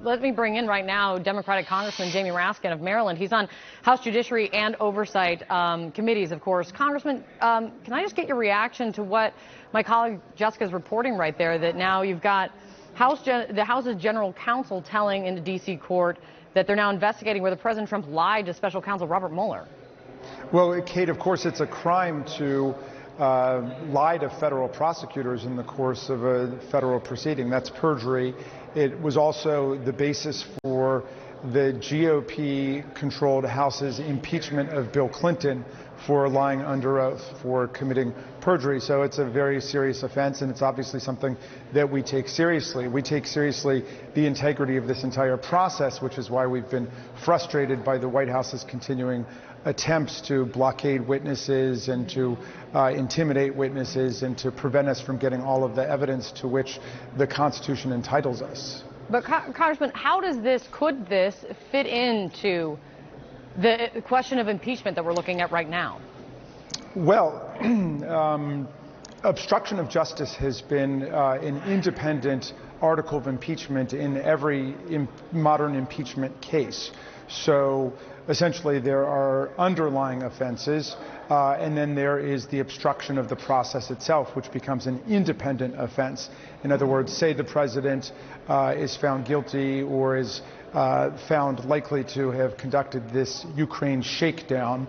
Let me bring in right now Democratic Congressman Jamie Raskin of Maryland. He's on House Judiciary and Oversight committees, of course. Congressman, can I just get your reaction to what my colleague Jessica is reporting right there, that now you've got the House's general counsel telling in the D.C. court that they're now investigating whether President Trump lied to special counsel Robert Mueller? Well, Kate, of course, it's a crime to lie to federal prosecutors in the course of a federal proceeding. That's perjury. It was also the basis for the GOP-controlled House's impeachment of Bill Clinton for lying under oath, for committing perjury. So it's a very serious offense, and it's obviously something that we take seriously. We take seriously the integrity of this entire process, which is why we've been frustrated by the White House's continuing attempts to blockade witnesses and to intimidate witnesses and to prevent us from getting all of the evidence to which the Constitution entitles us. But Congressman, could this fit into the question of impeachment that we're looking at right now? Well, obstruction of justice has been an independent article of impeachment in every modern impeachment case. So essentially there are underlying offenses, and then there is the obstruction of the process itself, which becomes an independent offense. In other words, say the president is found guilty or is found likely to have conducted this Ukraine shakedown,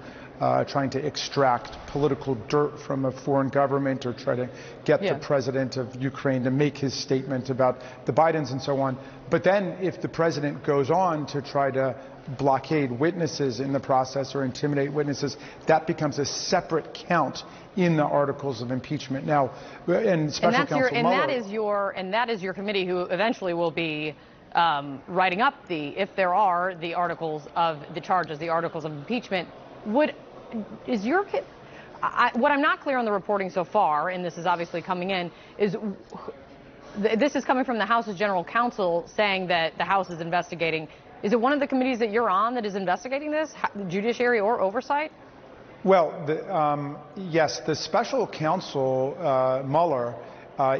trying to extract political dirt from a foreign government or try to get the president of Ukraine to make his statement about the Bidens and so on. But then if the president goes on to try to blockade witnesses in the process or intimidate witnesses, that becomes a separate count in the articles of impeachment. Now, and Special Counsel Mueller, that is your committee who eventually will be writing up if there are the articles of the charges, the articles of impeachment. What I'm not clear on the reporting so far, and this is obviously coming in, is this is coming from the House's general counsel saying that the House is investigating. Is it one of the committees that you're on that is investigating this, Judiciary or Oversight? Well, yes, the special counsel Mueller,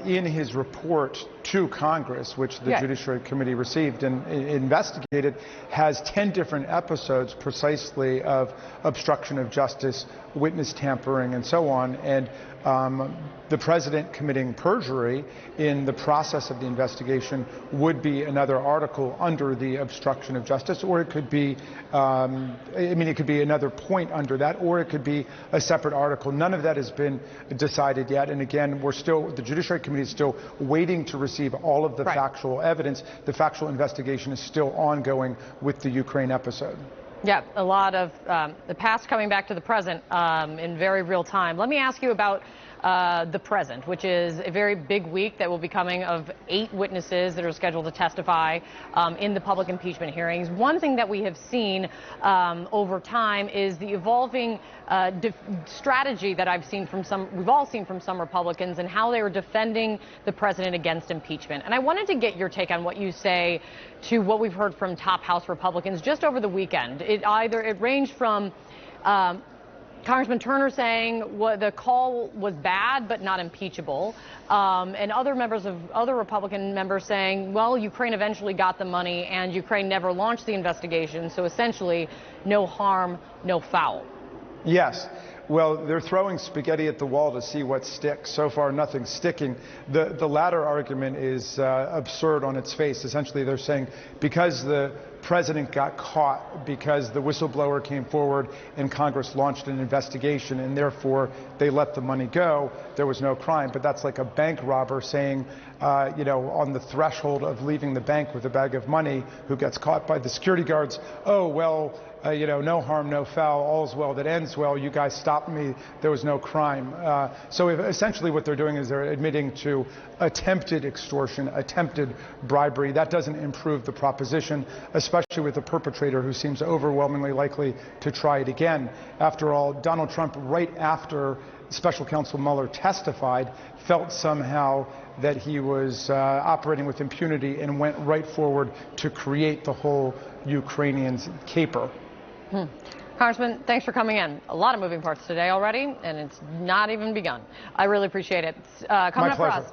in his report to Congress, which the Judiciary Committee received and investigated, has 10 different episodes precisely of obstruction of justice, witness tampering, and so on. And the president committing perjury in the process of the investigation would be another article under the obstruction of justice, or it could be, it could be another point under that, or it could be a separate article. None of that has been decided yet. And again, the Judiciary Committee is still waiting to receive all of the factual evidence. The factual investigation is still ongoing with the Ukraine episode. Yeah, a lot of the past coming back to the present in very real time. Let me ask you about the present, which is a very big week that will be coming of 8 witnesses that are scheduled to testify in the public impeachment hearings. One thing that we have seen over time is the evolving strategy that we've all seen from some Republicans, and how they are defending the president against impeachment. And I wanted to get your take on what you say to what we've heard from top House Republicans just over the weekend. It ranged from Congressman Turner saying the call was bad but not impeachable, and other Republican members saying, well, Ukraine eventually got the money and Ukraine never launched the investigation, so essentially no harm, no foul. Yes. Well, they're throwing spaghetti at the wall to see what sticks. So far, nothing's sticking. The latter argument is absurd on its face. Essentially, they're saying because the president got caught, because the whistleblower came forward and Congress launched an investigation and therefore they let the money go, there was no crime. But that's like a bank robber saying, on the threshold of leaving the bank with a bag of money, who gets caught by the security guards, oh, well, no harm, no foul, all's well that ends well, you guys stopped me, there was no crime. So essentially what they're doing is they're admitting to attempted extortion, attempted bribery. That doesn't improve the proposition, especially with the perpetrator who seems overwhelmingly likely to try it again. After all, Donald Trump, right after Special Counsel Mueller testified, felt somehow that he was operating with impunity and went right forward to create the whole Ukrainian caper. Congressman, thanks for coming in. A lot of moving parts today already, and it's not even begun. I really appreciate it. Coming up for us.